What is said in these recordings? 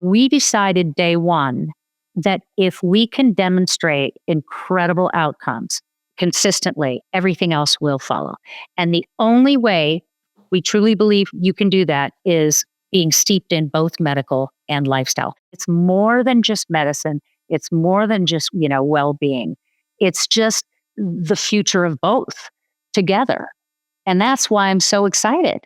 We decided day one that if we can demonstrate incredible outcomes consistently, everything else will follow. And the only way we truly believe you can do that is being steeped in both medical and lifestyle. It's more than just medicine. It's more than just, well-being. It's just the future of both together. And that's why I'm so excited.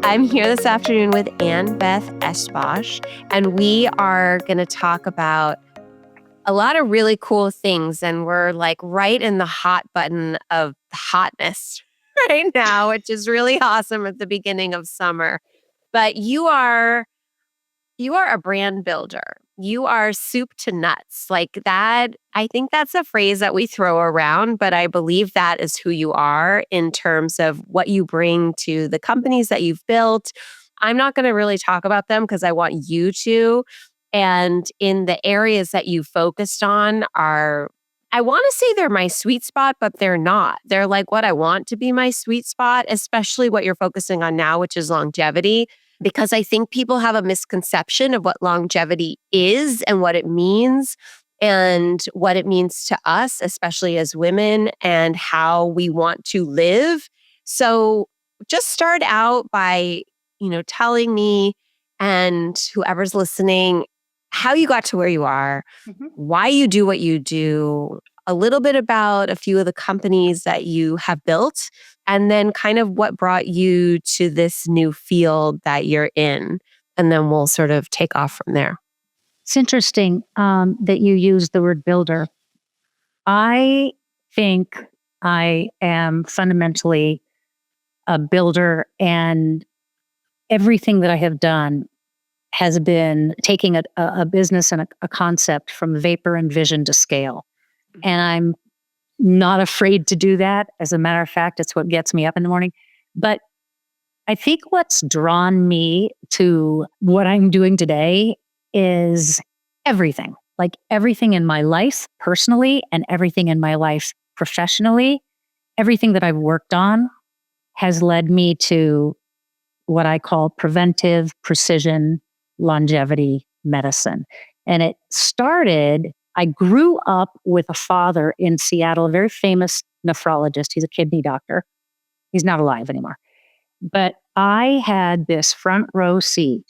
I'm here this afternoon with Annbeth Eschbach, and we are going to talk about a lot of really cool things. And we're like right in the hot button of hotness right now, which is really awesome at the beginning of summer. But you are a brand builder. You are soup to nuts. Like that, I think that's a phrase that we throw around, but I believe that is who you are in terms of what you bring to the companies that you've built. I'm not going to really talk about them because I want you to. And in the areas that you focused on are, I want to say they're my sweet spot, but they're not. They're like what I want to be my sweet spot, especially what you're focusing on now, which is longevity. Because I think people have a misconception of what longevity is and what it means to us, especially as women, and how we want to live. So just start out by, telling me and whoever's listening how you got to where you are, why you do what you do, a little bit about a few of the companies that you have built, and then kind of what brought you to this new field that you're in. And then we'll sort of take off from there. It's interesting that you use the word builder. I think I am fundamentally a builder, and everything that I have done has been taking a business and a concept from vapor and vision to scale. And I'm not afraid to do that. As a matter of fact, it's what gets me up in the morning. But I think what's drawn me to what I'm doing today is everything, like everything in my life personally and everything in my life professionally. Everything that I've worked on has led me to what I call preventive precision longevity medicine. And it started, I grew up with a father in Seattle, a very famous nephrologist. He's a kidney doctor. He's not alive anymore. But I had this front row seat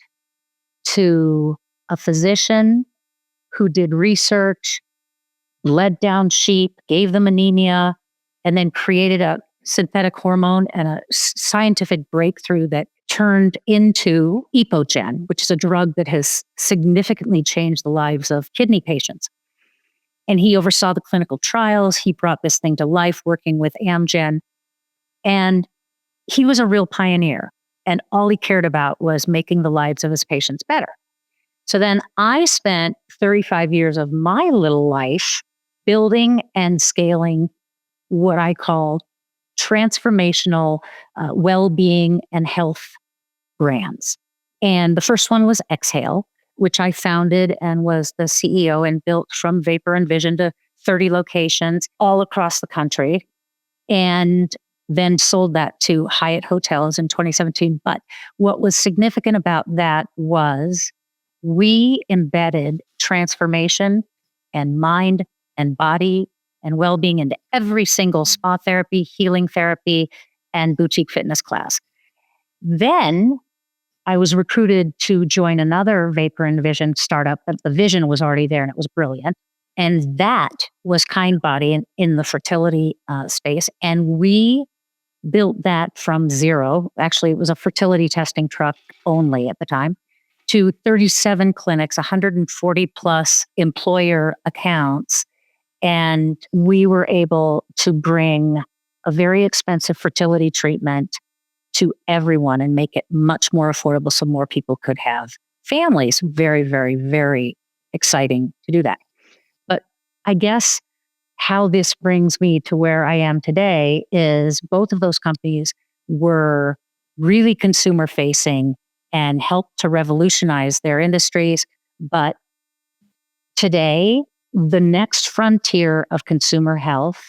to a physician who did research, led down sheep, gave them anemia, and then created a synthetic hormone and a scientific breakthrough that turned into Epogen, which is a drug that has significantly changed the lives of kidney patients. And he oversaw the clinical trials. He brought this thing to life working with Amgen. And he was a real pioneer. And all he cared about was making the lives of his patients better. So then I spent 35 years of my little life building and scaling what I called transformational well-being and health brands. And the first one was Exhale, which I founded and was the CEO and built from vapor and vision to 30 locations all across the country, and then sold that to Hyatt Hotels in 2017. But what was significant about that was we embedded transformation and mind and body and well-being into every single spa therapy, healing therapy, and boutique fitness class. Then I was recruited to join another vapor and vision startup, but the vision was already there and it was brilliant. And that was Kindbody in the fertility space. And we built that from zero. Actually, it was a fertility testing truck only at the time, to 37 clinics, 140 plus employer accounts. And we were able to bring a very expensive fertility treatment to everyone and make it much more affordable so more people could have families. Very, very, very exciting to do that. But I guess how this brings me to where I am today is both of those companies were really consumer facing and helped to revolutionize their industries. But today, the next frontier of consumer health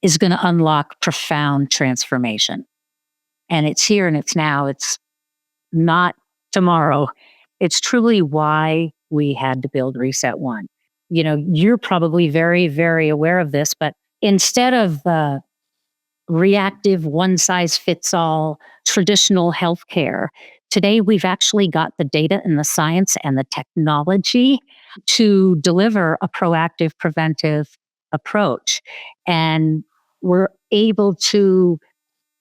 is going to unlock profound transformation. And it's here and it's now. It's not tomorrow. It's truly why we had to build ResetOne. You're probably very, very aware of this, but instead of reactive, one size fits all traditional healthcare, today we've actually got the data and the science and the technology to deliver a proactive, preventive approach. And we're able to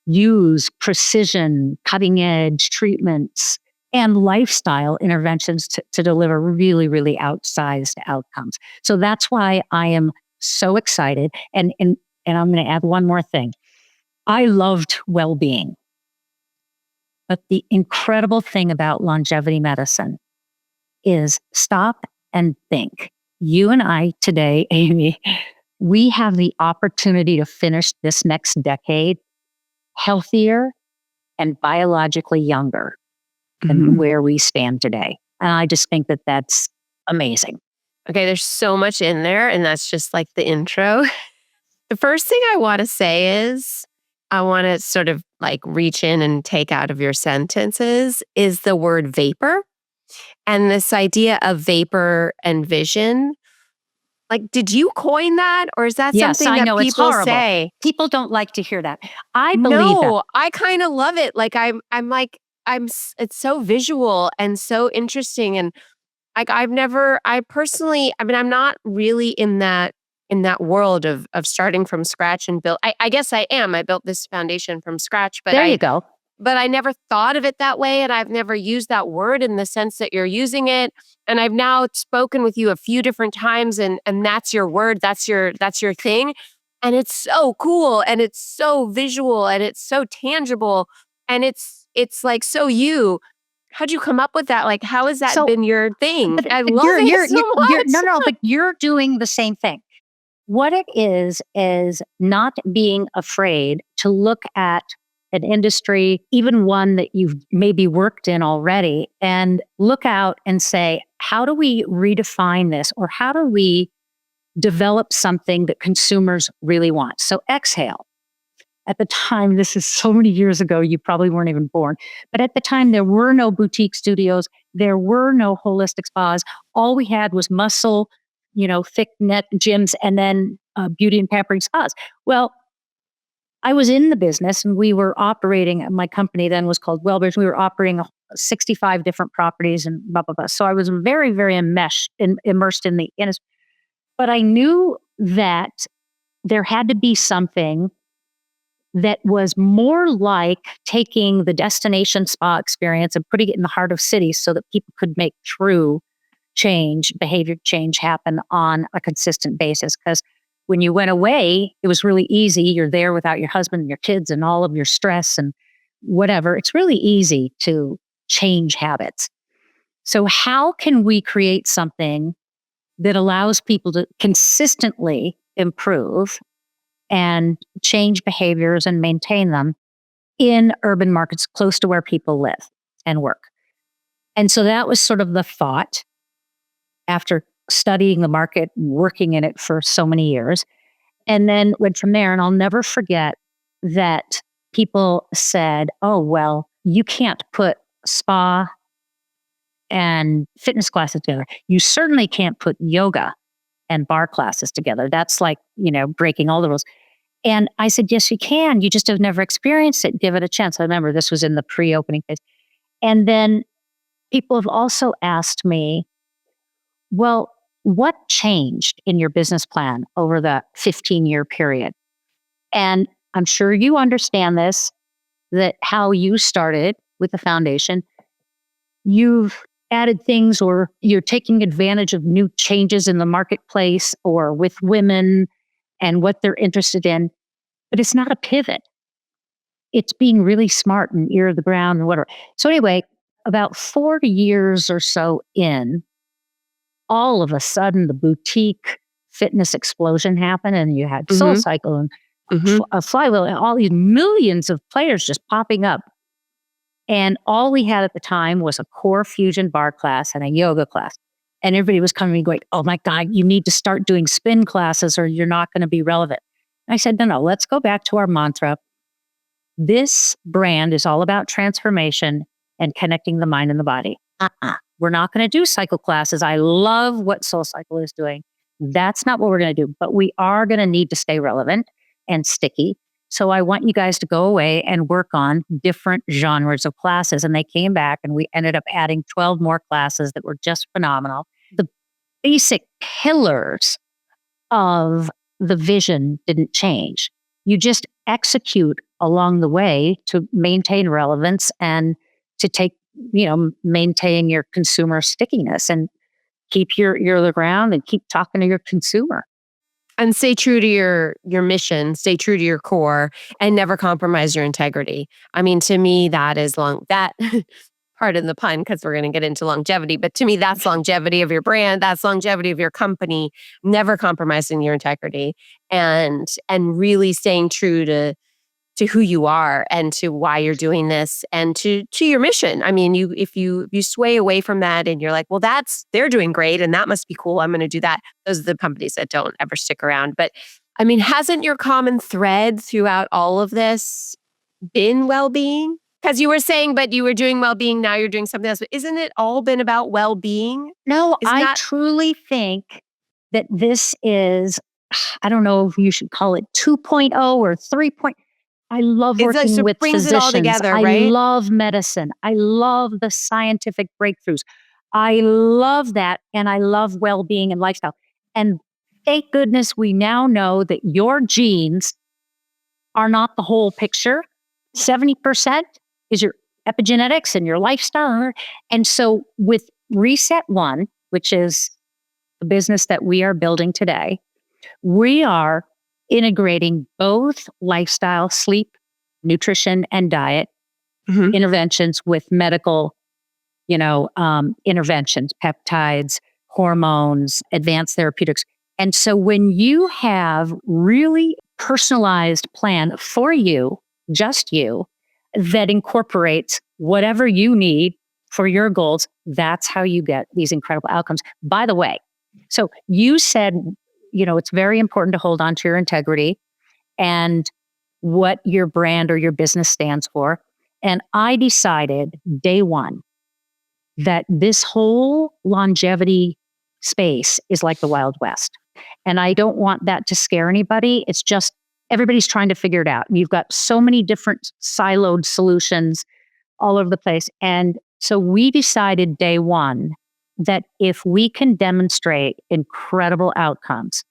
use precision, cutting edge treatments and lifestyle interventions to deliver really, really outsized outcomes. So that's why I am so excited. And I'm going to add one more thing. I loved well-being. But the incredible thing about longevity medicine is stop and think. You and I today, Amy, we have the opportunity to finish this next decade healthier and biologically younger than where we stand today. And I just think that that's amazing. Okay, there's so much in there, and that's just like the intro. The first thing I want to say is I want to sort of like reach in and take out of your sentences is the word vapor and this idea of vapor and vision. Like, did you coin that, or is that something I that know, people it's say? People don't like to hear that. I believe No, that. I kind of love it. Like it's so visual and so interesting, and like I'm not really in that world of starting from scratch and build. I guess I am. I built this foundation from scratch, but There you go. But I never thought of it that way, and I've never used that word in the sense that you're using it. And I've now spoken with you a few different times, and that's your word, that's your thing. And it's so cool, and it's so visual, and it's so tangible, and it's like so you. How'd you come up with that? Like, how has that been your thing? I love it so much. No, but you're doing the same thing. What it is not being afraid to look at an industry, even one that you've maybe worked in already, and look out and say, how do we redefine this? Or how do we develop something that consumers really want? So exhale. At the time, this is so many years ago, you probably weren't even born. But at the time, there were no boutique studios. There were no holistic spas. All we had was muscle, thick net gyms, and then beauty and pampering spas. Well, I was in the business and we were operating, my company then was called Wellbridge. We were operating 65 different properties and blah, blah, blah. So I was very, very immersed in the industry. But I knew that there had to be something that was more like taking the destination spa experience and putting it in the heart of cities so that people could make true change, behavior change happen on a consistent basis. Because when you went away, it was really easy. You're there without your husband and your kids and all of your stress and whatever. It's really easy to change habits. So how can we create something that allows people to consistently improve and change behaviors and maintain them in urban markets close to where people live and work? And so that was sort of the thought after studying the market, working in it for so many years, and then went from there. And I'll never forget that people said, oh, well, you can't put spa and fitness classes together. You certainly can't put yoga and bar classes together. That's like, breaking all the rules. And I said, yes, you can. You just have never experienced it. Give it a chance. I remember this was in the pre-opening phase. And then people have also asked me, well, what changed in your business plan over the 15-year period? And I'm sure you understand this, that how you started with the foundation, you've added things or you're taking advantage of new changes in the marketplace or with women and what they're interested in. But it's not a pivot. It's being really smart and ear to the ground and whatever. So anyway, about 40 years or so in, all of a sudden the boutique fitness explosion happened and you had SoulCycle and a Flywheel and all these millions of players just popping up. And all we had at the time was a core fusion bar class and a yoga class. And everybody was coming to me going, oh my God, you need to start doing spin classes or you're not going to be relevant. I said, no, let's go back to our mantra. This brand is all about transformation and connecting the mind and the body. We're not going to do cycle classes. I love what Soul Cycle is doing. That's not what we're going to do, but we are going to need to stay relevant and sticky. So I want you guys to go away and work on different genres of classes. And they came back and we ended up adding 12 more classes that were just phenomenal. The basic pillars of the vision didn't change. You just execute along the way to maintain relevance and to maintain your consumer stickiness and keep your ear to the ground and keep talking to your consumer. And stay true to your mission, stay true to your core, and never compromise your integrity. I mean, to me, that is pardon the pun, because we're going to get into longevity, but to me, that's longevity of your brand, that's longevity of your company, never compromising your integrity and really staying true to who you are and to why you're doing this and to your mission. I mean, if you sway away from that and you're like, well, they're doing great and that must be cool, I'm going to do that. Those are the companies that don't ever stick around. But I mean, hasn't your common thread throughout all of this been well-being? Because you were saying, but you were doing well-being, now you're doing something else. But isn't it all been about well-being? No, I truly think that this is, I don't know if you should call it 2.0 or 3.0. I love working with physicians. It all together, right? I love medicine. I love the scientific breakthroughs. I love that. And I love well-being and lifestyle. And thank goodness we now know that your genes are not the whole picture. 70% is your epigenetics and your lifestyle. And so with ResetOne, which is the business that we are building today, we are integrating both lifestyle, sleep, nutrition, and diet interventions with medical, interventions, peptides, hormones, advanced therapeutics. And so when you have really personalized plan for you, just you, that incorporates whatever you need for your goals, that's how you get these incredible outcomes. By the way, so you said, it's very important to hold on to your integrity and what your brand or your business stands for. And I decided day one that this whole longevity space is like the Wild West. And I don't want that to scare anybody. It's just everybody's trying to figure it out. You've got so many different siloed solutions all over the place. And so we decided day one that if we can demonstrate incredible outcomes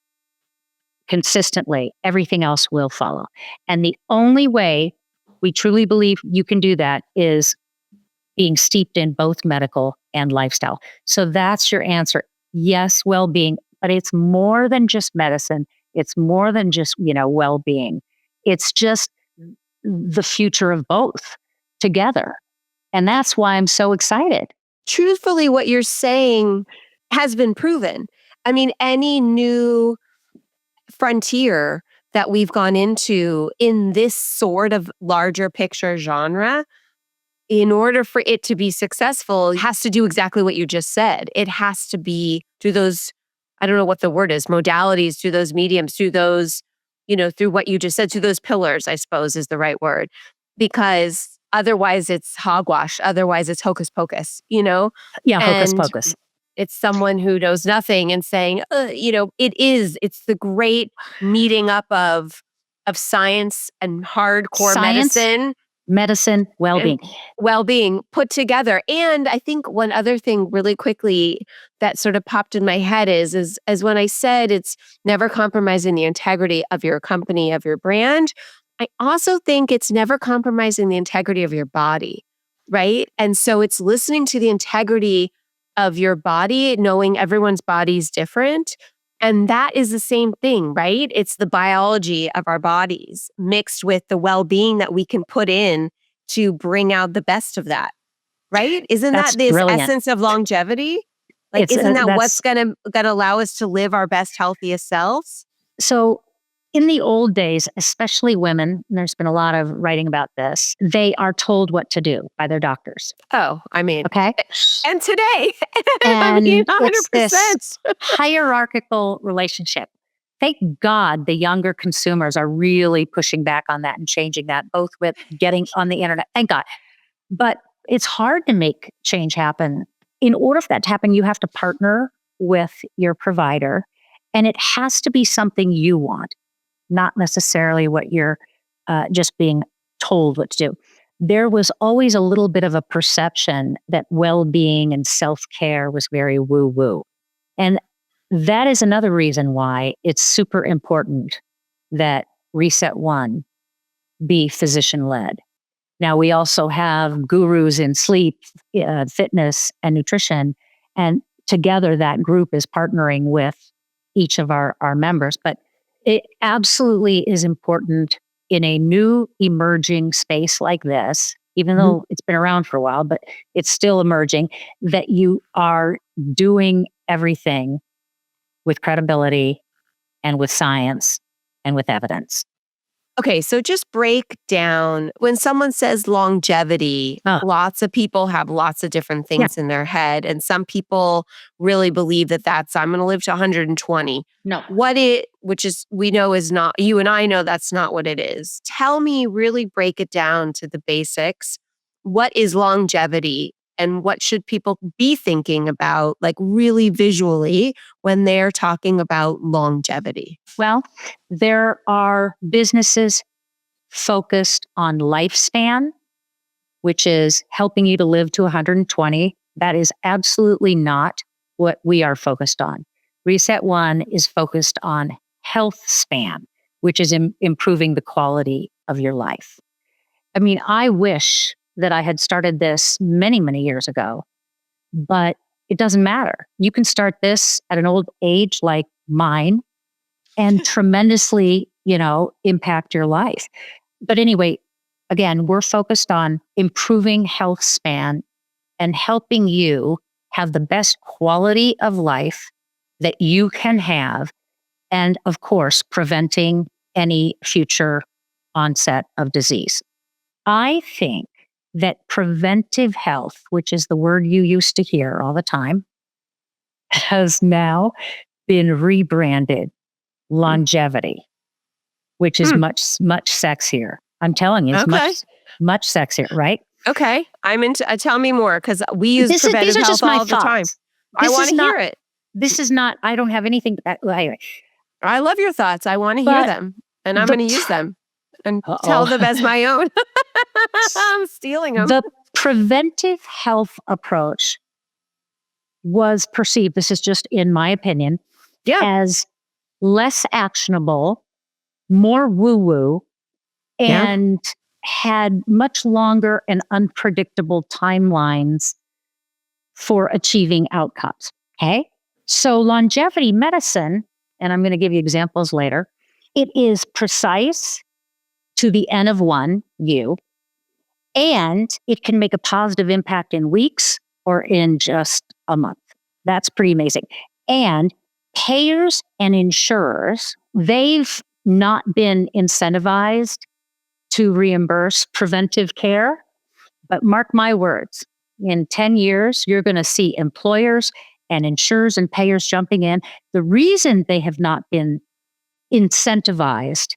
consistently, everything else will follow. And the only way we truly believe you can do that is being steeped in both medical and lifestyle. So that's your answer. Yes, well-being, but it's more than just medicine. It's more than just, well-being. It's just the future of both together. And that's why I'm so excited. Truthfully, what you're saying has been proven. I mean, any new frontier that we've gone into in this sort of larger picture genre, in order for it to be successful, it has to do exactly what you just said. It has to be through those, I don't know what the word is, modalities, through those mediums, through those, through what you just said, through those pillars, I suppose is the right word. Because otherwise it's hogwash. Otherwise it's hocus pocus, Yeah, hocus pocus. It's someone who knows nothing and saying, it's the great meeting up of science and hardcore medicine, well-being put together. And I think one other thing really quickly that sort of popped in my head is as when I said it's never compromising the integrity of your company, of your brand, I also think it's never compromising the integrity of your body, right? And so it's listening to the integrity of your body, knowing everyone's body is different. And that is the same thing, right? It's the biology of our bodies mixed with the well-being that we can put in to bring out the best of that, right? Isn't that this brilliant essence of longevity? Isn't that what's going to allow us to live our best, healthiest selves? So in the old days, especially women, and there's been a lot of writing about this, they are told what to do by their doctors. Oh, I mean, Okay. and today, And it's this 100%. hierarchical relationship. Thank God the younger consumers are really pushing back on that and changing that, both with getting on the internet. Thank God. But it's hard to make change happen. In order for that to happen, you have to partner with your provider, and it has to be something you want, not necessarily what you're just being told what to do. There was always a little bit of a perception that well-being and self-care was very woo-woo. And that is another reason why it's super important that ResetOne be physician-led. Now, we also have gurus in sleep, fitness, and nutrition. And together, that group is partnering with each of our members. But it absolutely is important in a new emerging space like this, even though it's been around for a while, but it's still emerging, that you are doing everything with credibility and with science and with evidence. Okay, so just break down when someone says longevity, lots of people have lots of different things in their head. And some people really believe that that's, I'm going to live to 120. No. Which is, we know is not, you and I know that's not what it is. Tell me, really break it down to the basics. What is longevity and what should people be thinking about, like really visually, when they're talking about longevity? Well, there are businesses focused on lifespan, which is helping you to live to 120. That is absolutely not what we are focused on. ResetOne is focused on health span, which is improving the quality of your life. I mean, I wish that I had started this many, many years ago, but it doesn't matter. You can start this at an old age like mine and tremendously, impact your life. But anyway, again, we're focused on improving health span and helping you have the best quality of life that you can have. And of course, preventing any future onset of disease. I think that preventive health, which is the word you used to hear all the time, has now been rebranded longevity, which is much sexier. I'm telling you, it's much sexier, right? Okay. I'm into, tell me more, because we use preventive health all the time. I want to hear it. This is not, I don't have anything. Anyway. I love your thoughts. I want to hear them, and I'm going to use them and tell them as my own. I'm stealing them. The preventive health approach was perceived, this is just in my opinion, as less actionable, more woo-woo, and had much longer and unpredictable timelines for achieving outcomes. Okay? So longevity medicine, and I'm going to give you examples later, it is precise to the N of one, you, and it can make a positive impact in weeks or in just a month. That's pretty amazing. And payers and insurers, they've not been incentivized to reimburse preventive care. But mark my words, in 10 years, you're going to see employers and insurers and payers jumping in. The reason they have not been incentivized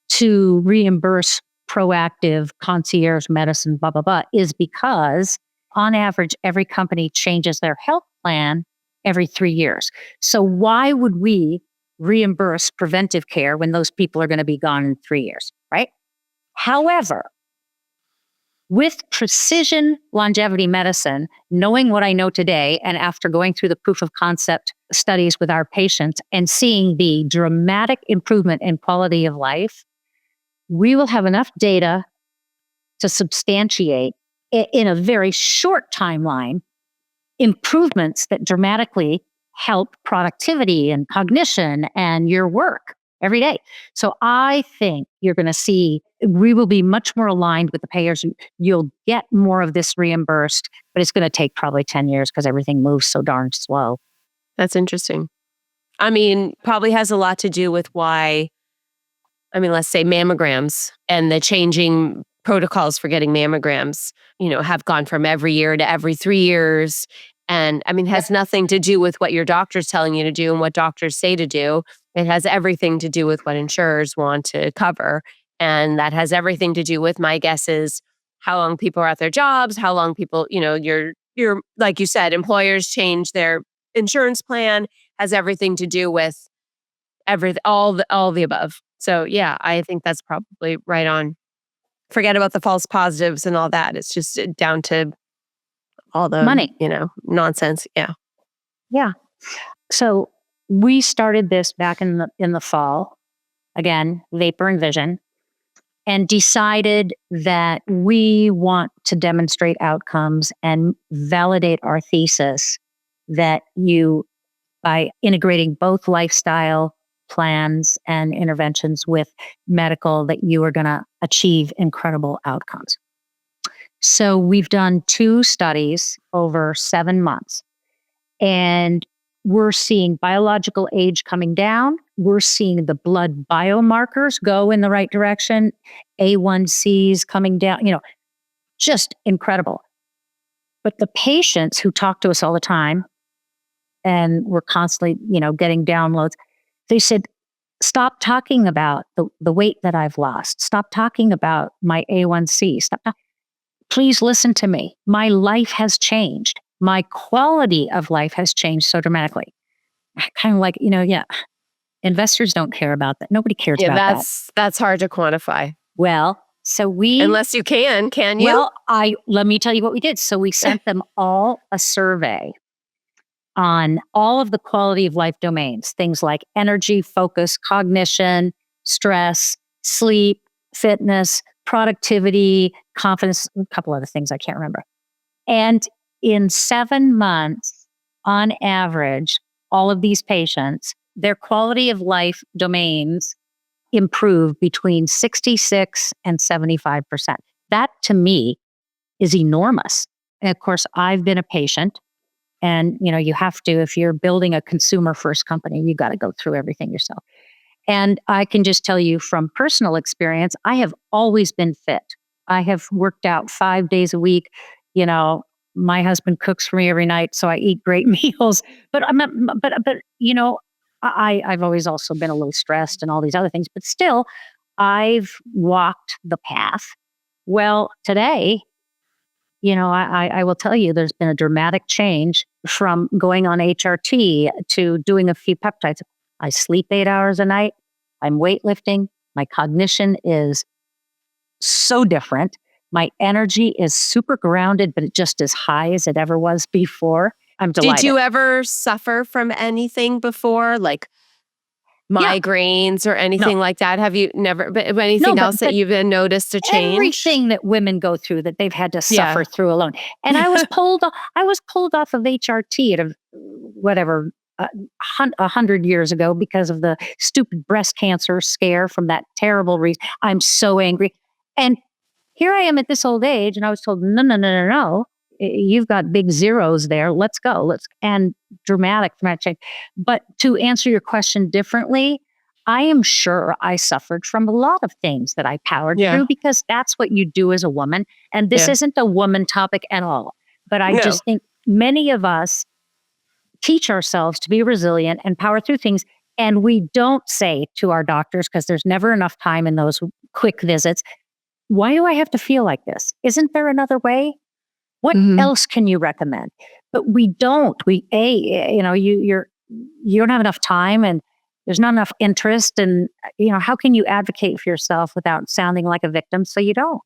to reimburse proactive concierge medicine, blah, blah, blah, is because on average, every company changes their health plan every 3 years. So why would we reimburse preventive care when those people are going to be gone in 3 years, right? However, with precision longevity medicine, knowing what I know today, and after going through the proof of concept studies with our patients and seeing the dramatic improvement in quality of life, we will have enough data to substantiate in a very short timeline improvements that dramatically help productivity and cognition and your work every day. So I think you're going to see, we will be much more aligned with the payers. You'll get more of this reimbursed, but it's going to take probably 10 years because everything moves so darn slow. That's interesting. I mean, probably has a lot to do with why I mean, let's say mammograms and the changing protocols for getting mammograms, have gone from every year to every 3 years. And I mean, has nothing to do with what your doctor's telling you to do and what doctors say to do. It has everything to do with what insurers want to cover. And that has everything to do with, my guess is, how long people are at their jobs, how long people, your like you said, employers change their insurance plan, has everything to do with all the above. So yeah, I think that's probably right on. Forget about the false positives and all that. It's just down to all the Money. nonsense. Yeah. Yeah. So we started this back in the fall, again, Vapor and Vision, and decided that we want to demonstrate outcomes and validate our thesis that by integrating both lifestyle plans and interventions with medical, that you are going to achieve incredible outcomes. So we've done 2 studies over 7 months, and we're seeing biological age coming down. We're seeing the blood biomarkers go in the right direction, A1Cs coming down, just incredible. But the patients who talk to us all the time, and we're constantly, getting downloads, they said, stop talking about the weight that I've lost. Stop talking about my A1C. Please listen to me. My life has changed. My quality of life has changed so dramatically. Kind of like, investors don't care about that. Nobody cares about that. That's hard to quantify. Well, so unless you can you? Well, let me tell you what we did. So we sent them all a survey on all of the quality of life domains, things like energy, focus, cognition, stress, sleep, fitness, productivity, confidence, a couple other things I can't remember. And in 7 months, on average, all of these patients, their quality of life domains improved between 66 and 75%. That to me is enormous. And of course, I've been a patient. And, you have to, if you're building a consumer first company, you got to go through everything yourself. And I can just tell you from personal experience, I have always been fit. I have worked out 5 days a week. My husband cooks for me every night, so I eat great meals. But I've always also been a little stressed and all these other things. But still, I've walked the path. Well, today, I will tell you, there's been a dramatic change from going on HRT to doing a few peptides. I sleep 8 hours a night. I'm weightlifting. My cognition is so different. My energy is super grounded, but just as high as it ever was before. I'm delighted. Did you ever suffer from anything before, like migraines or anything like that? Have you never, but anything else that you've noticed a change? Everything that women go through that they've had to suffer through alone. And I was pulled off of HRT at 100 years ago because of the stupid breast cancer scare from that terrible reason. I'm so angry. And here I am at this old age, and I was told, no. You've got big zeros there. Let's go. And dramatic change. But to answer your question differently, I am sure I suffered from a lot of things that I powered through, because that's what you do as a woman. And this isn't a woman topic at all. But I just think many of us teach ourselves to be resilient and power through things. And we don't say to our doctors, because there's never enough time in those quick visits, why do I have to feel like this? Isn't there another way? What else can you recommend? But we don't. You don't have enough time, and there's not enough interest. And, how can you advocate for yourself without sounding like a victim? So you don't.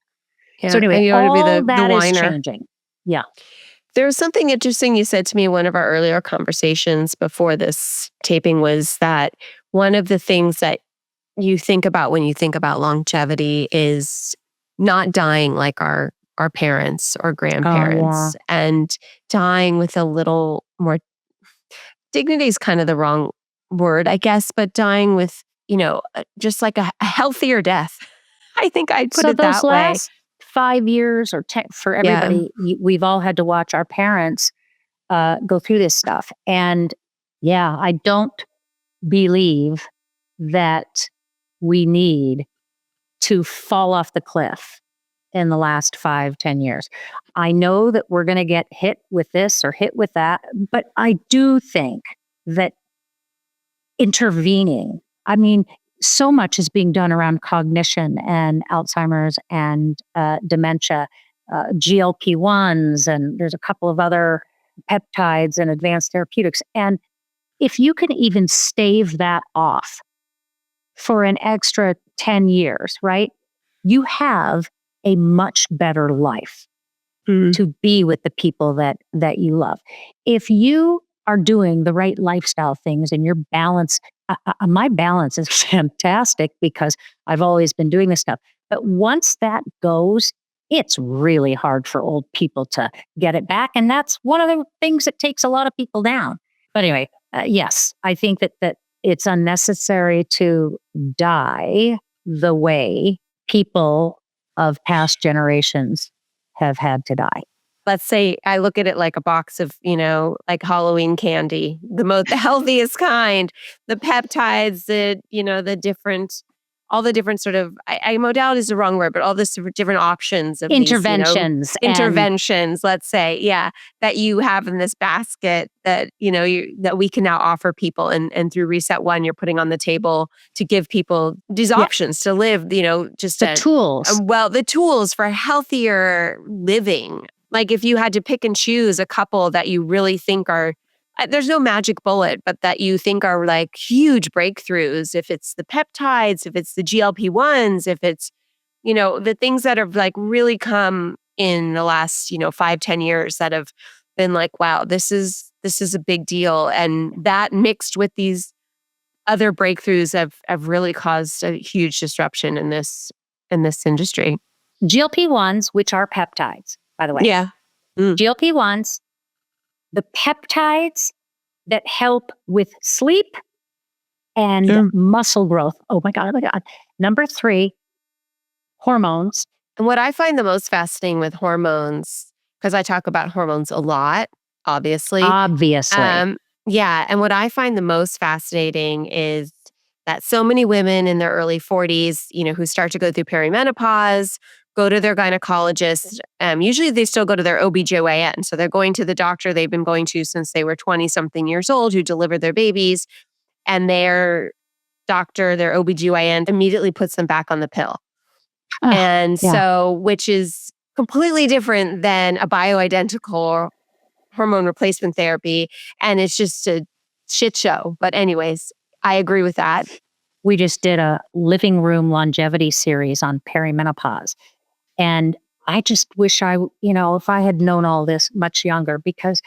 Yeah. So anyway, you all want to be that the is whiner. changing. Yeah. There was something interesting you said to me in one of our earlier conversations before this taping, was that one of the things that you think about when you think about longevity is not dying like our parents or grandparents, and dying with a little more dignity is kind of the wrong word, I guess, but dying with, just like a healthier death. I think I'd put it that way. So those last 5 years or 10 for everybody, we've all had to watch our parents go through this stuff. And I don't believe that we need to fall off the cliff in the last 5-10 years. I know that we're going to get hit with this or hit with that, but I do think that intervening, I mean, so much is being done around cognition and Alzheimer's and dementia, GLP-1s, and there's a couple of other peptides and advanced therapeutics. And if you can even stave that off for an extra 10 years, right? You have a much better life to be with the people that you love. If you are doing the right lifestyle things and your balance, my balance is fantastic because I've always been doing this stuff. But once that goes, it's really hard for old people to get it back. And that's one of the things that takes a lot of people down. But anyway, yes, I think that it's unnecessary to die the way people of past generations have had to die. Let's say I look at it like a box of, like Halloween candy, the healthiest kind, the peptides, all the different sort of, modality is the wrong word, but all the sort of different options of Interventions. these, interventions, let's say, that you have in this basket that, that we can now offer people. And through ResetOne, you're putting on the table to give people these options to live, just the tools. The tools for healthier living. Like if you had to pick and choose a couple that you really think are, there's no magic bullet, but that you think are like huge breakthroughs, if it's the peptides, if it's the GLP-1s, if it's, the things that have like really come in the last, 5-10 years that have been like, wow, this is a big deal. And that mixed with these other breakthroughs have really caused a huge disruption in this industry. GLP-1s, which are peptides, by the way. Yeah. GLP-1s, the peptides that help with sleep and muscle growth. Oh my God. Number 3, hormones. And what I find the most fascinating with hormones, because I talk about hormones a lot, obviously. Yeah. And what I find the most fascinating is that so many women in their early 40s, who start to go through perimenopause, go to their gynecologist. Usually they still go to their OBGYN. So they're going to the doctor they've been going to since they were 20-something years old, who delivered their babies. And their doctor, their OBGYN, immediately puts them back on the pill. So, which is completely different than a bioidentical hormone replacement therapy. And it's just a shit show. But anyways, I agree with that. We just did a living room longevity series on perimenopause. And I just wish if I had known all this much younger, because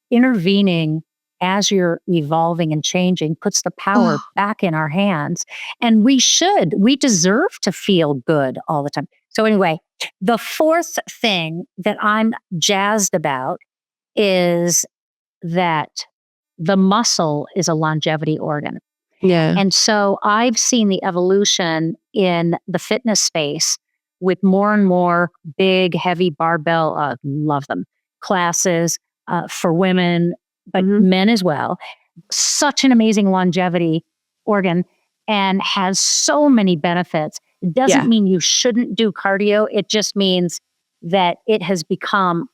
intervening as you're evolving and changing puts the power back in our hands. And we deserve to feel good all the time. So anyway, the 4th thing that I'm jazzed about is that the muscle is a longevity organ. Yeah. And so I've seen the evolution in the fitness space with more and more big, heavy barbell, love them, classes for women, but men as well. Such an amazing longevity organ and has so many benefits. It doesn't mean you shouldn't do cardio. It just means that it has become,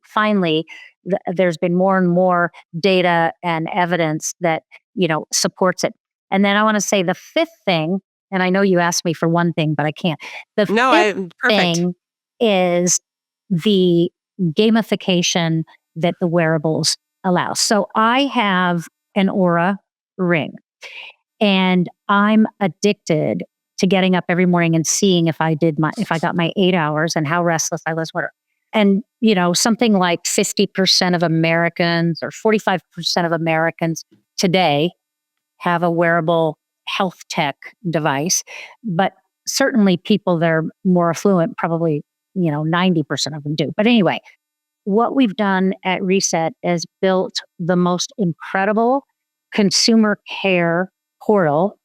finally, there's been more and more data and evidence that, supports it. And then I want to say the 5th thing, and I know you asked me for one thing, but I can't. The 5th thing is the gamification that the wearables allow. So I have an Aura ring, and I'm addicted to getting up every morning and seeing if I got my 8 hours and how restless I was. And, something like 50% of Americans or 45% of Americans today have a wearable health tech device, but certainly people that are more affluent, probably, 90% of them do. But anyway, what we've done at Reset is built the most incredible consumer care portal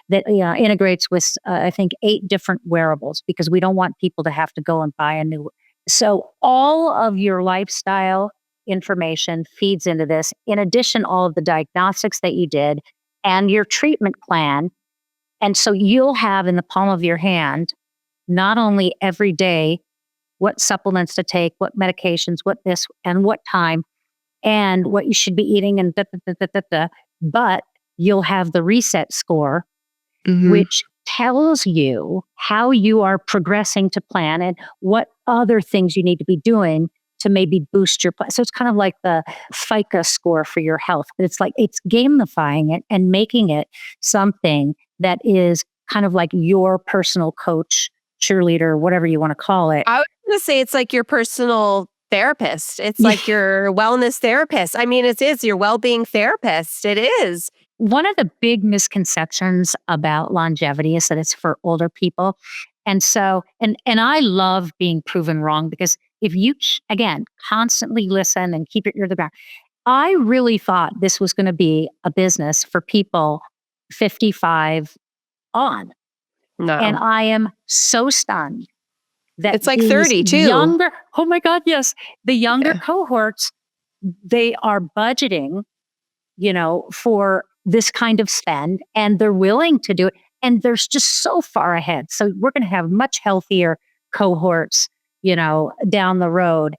that integrates with, I think, 8 different wearables, because we don't want people to have to go and buy a new. So all of your lifestyle information feeds into this. In addition, all of the diagnostics that you did and your treatment plan And so you'll have in the palm of your hand, not only every day, what supplements to take, what medications, what this and what time, and what you should be eating, and but you'll have the reset score, which tells you how you are progressing to plan and what other things you need to be doing to maybe boost your plan. So it's kind of like the FICA score for your health. It's like it's gamifying it and making it something that is kind of like your personal coach, cheerleader, whatever you want to call it. I was going to say it's like your personal therapist. It's like your wellness therapist. I mean, it is your well-being therapist. It is. One of the big misconceptions about longevity is that it's for older people. And so, and I love being proven wrong, because if you, again, constantly listen and keep your ear to the ground, I really thought this was going to be a business for people 55 on. No. And I am so stunned that it's like 30 too. Younger, oh my God, yes. The younger cohorts, they are budgeting, for this kind of spend, and they're willing to do it. And they're just so far ahead. So we're going to have much healthier cohorts, down the road.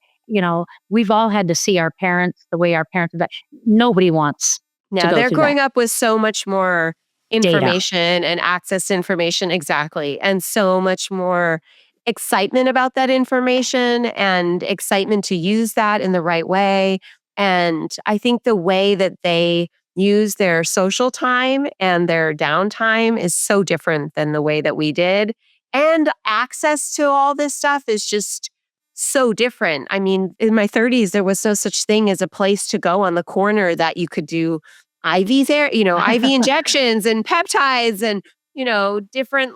We've all had to see our parents the way our parents did. Nobody wants to go they're through growing that. up with so much more information and access to information. Exactly. And so much more excitement about that information and excitement to use that in the right way. And I think the way that they use their social time and their downtime is so different than the way that we did. And access to all this stuff is just so different. I mean, in my 30s, there was no such thing as a place to go on the corner that you could do IV there, IV injections and peptides and, different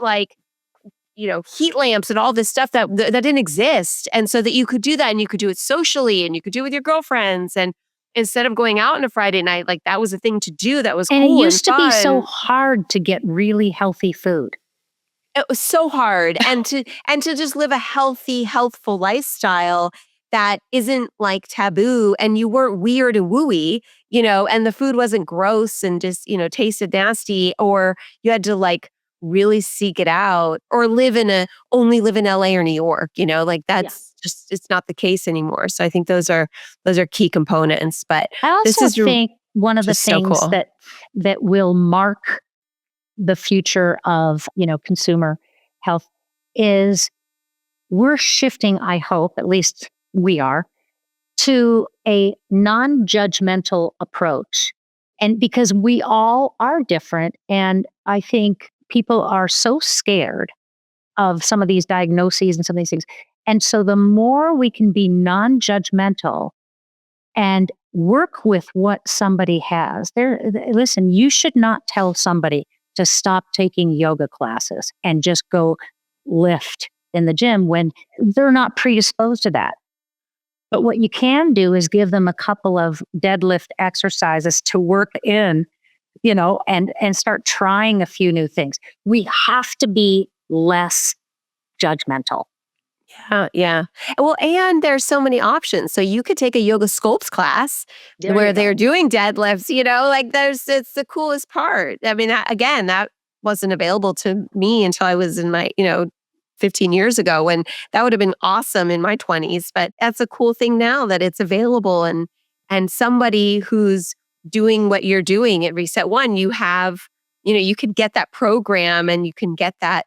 heat lamps and all this stuff that didn't exist. And so that you could do that, and you could do it socially, and you could do it with your girlfriends. And instead of going out on a Friday night, like that was a thing to do. That was and cool. It used and to be so hard to get really healthy food. It was so hard. and to just live a healthy, healthful lifestyle that isn't like taboo, and you weren't weird and wooey, and the food wasn't gross and just, tasted nasty, or you had to like really seek it out, or only live in LA or New York, that's just, it's not the case anymore. So I think those are key components. But I also think one of the things so cool. that will mark the future of, consumer health is we're shifting, I hope, at least we are, to a non-judgmental approach. And because we all are different, and I think people are so scared of some of these diagnoses and some of these things. And so the more we can be non-judgmental and work with what somebody has. Listen, you should not tell somebody to stop taking yoga classes and just go lift in the gym when they're not predisposed to that. But what you can do is give them a couple of deadlift exercises to work in, and start trying a few new things. We have to be less judgmental. Yeah. Well, and there's so many options. So you could take a yoga sculpts class where they're doing deadlifts, it's the coolest part. I mean, that wasn't available to me until I was in my, 15 years ago, when that would have been awesome in my 20s. But that's a cool thing now that it's available, and somebody who's doing what you're doing at ResetOne, you have, you can get that program, and you can get that.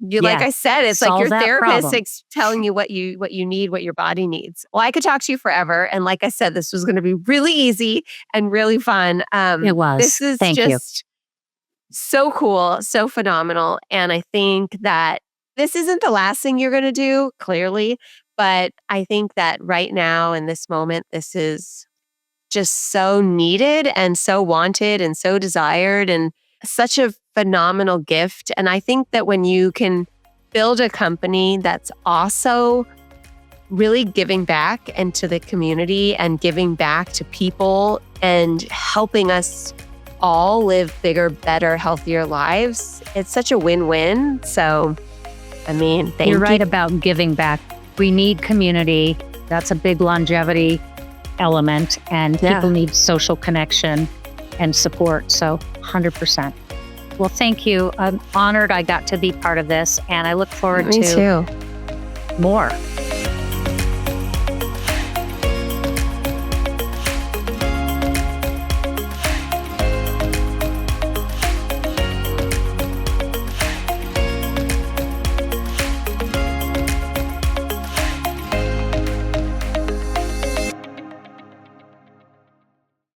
Like I said, it's like your therapist telling you what you need, what your body needs. Well, I could talk to you forever. And like I said, this was going to be really easy and really fun. It was. This is just so cool, so phenomenal. And I think that this isn't the last thing you're going to do, clearly. But I think that right now in this moment, this is just so needed and so wanted and so desired, and such a phenomenal gift. And I think that when you can build a company that's also really giving back into the community and giving back to people and helping us all live bigger, better, healthier lives, it's such a win-win. So, I mean, thank you. You're right about giving back. We need community. That's a big longevity element, and people need social connection and support. So 100%. Well, thank you. I'm honored I got to be part of this, and I look forward Me to too. more.